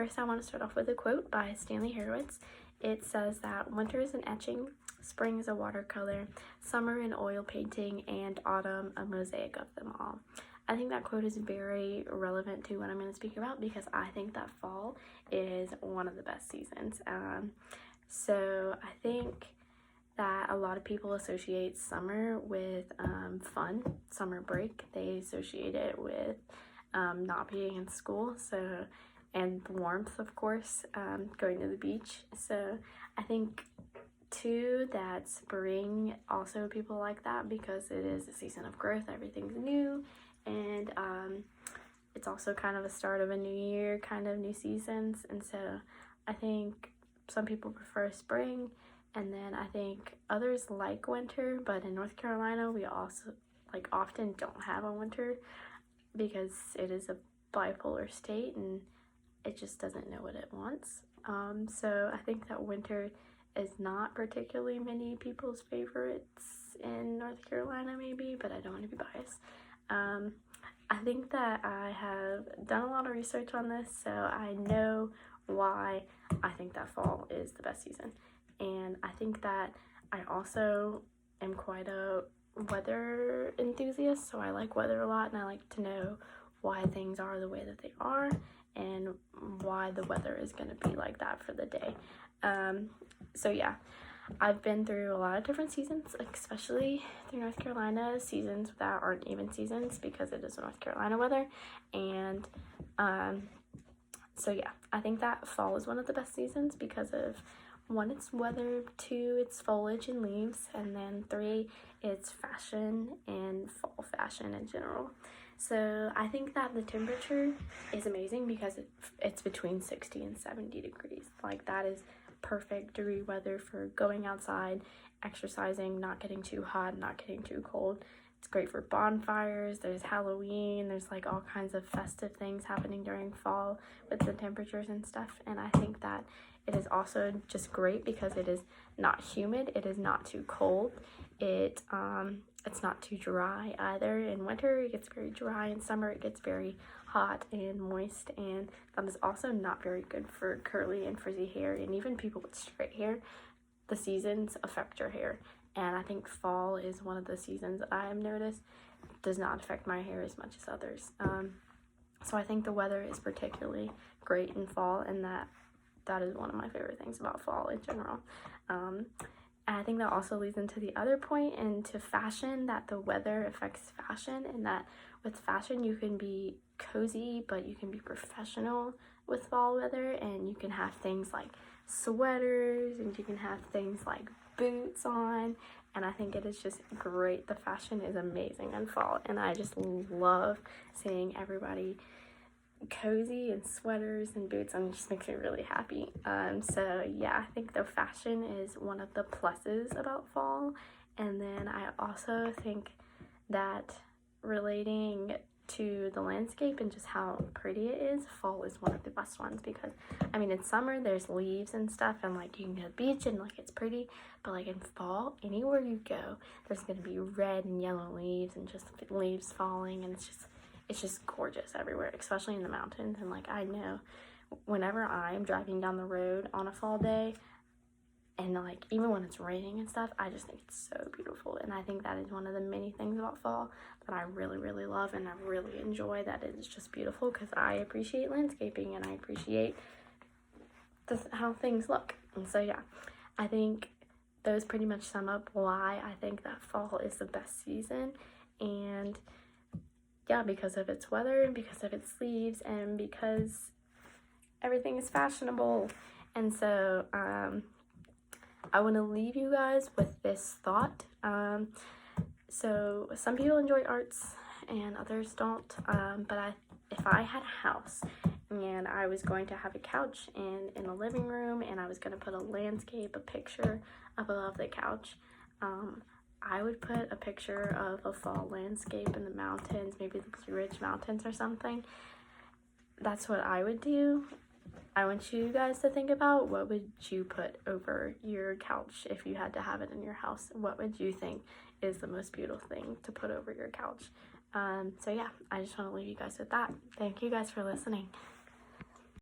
first I want to start off with a quote by Stanley Horowitz. It says that winter is an etching, spring is a watercolor, summer an oil painting, and autumn a mosaic of them all. I think that quote is very relevant to what I'm going to speak about because I think that fall is one of the best seasons. So I think that a lot of people associate summer with fun, summer break. They associate it with not being in school, and warmth, of course, going to the beach. So I think too that spring also people like that because it is a season of growth, everything's new, and it's also kind of a start of a new year, kind of new seasons. And so I think some people prefer spring, and then I think others like winter, but in North Carolina we also often don't have a winter because it is a bipolar state and it just doesn't know what it wants. So I think that winter is not particularly many people's favorites in North Carolina maybe, but I don't want to be biased. I think that I have done a lot of research on this, so I know why I think that fall is the best season. And I think that I also am quite a weather enthusiast, so I like weather a lot and I like to know why things are the way that they are and why the weather is going to be like that for the day. So yeah, I've been through a lot of different seasons, especially through North Carolina, seasons that aren't even seasons because it is North Carolina weather. And so yeah, I think that fall is one of the best seasons because of 1, it's weather, 2, it's foliage and leaves, and then 3, it's fashion and fall fashion in general. So I think that the temperature is amazing because it's between 60 and 70 degrees. Like, that is perfect degree weather for going outside, exercising, not getting too hot, not getting too cold. It's great for bonfires, there's Halloween, there's like all kinds of festive things happening during fall with the temperatures and stuff. And I think that it is also just great because it is not humid, it is not too cold, it's not too dry either. In winter it gets very dry, in summer it gets very hot and moist, and that is also not very good for curly and frizzy hair, and even people with straight hair. The seasons affect your hair, and I think fall is one of the seasons that I have noticed does not affect my hair as much as others. So I think the weather is particularly great in fall, and that is one of my favorite things about fall in general. And I think that also leads into the other point, into fashion, that the weather affects fashion, and that with fashion you can be cozy but you can be professional with fall weather, and you can have things like sweaters and you can have things like boots on, and I think it is just great. The fashion is amazing in fall, and I just love seeing everybody cozy and sweaters and boots, and it just makes me really happy. So yeah, I think the fashion is one of the pluses about fall. And then I also think that relating to the landscape and just how pretty it is, fall is one of the best ones because I mean in summer there's leaves and stuff and like you can go to the beach and like it's pretty, but like in fall anywhere you go there's gonna be red and yellow leaves and just leaves falling, and it's just gorgeous everywhere, especially in the mountains. And like I know whenever I'm driving down the road on a fall day, and like even when it's raining and stuff, I just think it's so beautiful. And I think that is one of the many things about fall that I really, really love and I really enjoy, that it is just beautiful because I appreciate landscaping and I appreciate how things look. And so yeah, I think those pretty much sum up why I think that fall is the best season. And yeah, because of its weather, because of its leaves, and because everything is fashionable. And so I want to leave you guys with this thought. So some people enjoy arts and others don't, but if I had a house and I was going to have a couch in the living room and I was going to put a landscape, a picture up above the couch, I would put a picture of a fall landscape in the mountains, maybe the Blue Ridge Mountains or something. That's what I would do. I want you guys to think about, what would you put over your couch if you had to have it in your house? What would you think is the most beautiful thing to put over your couch? So yeah, I just want to leave you guys with that. Thank you guys for listening.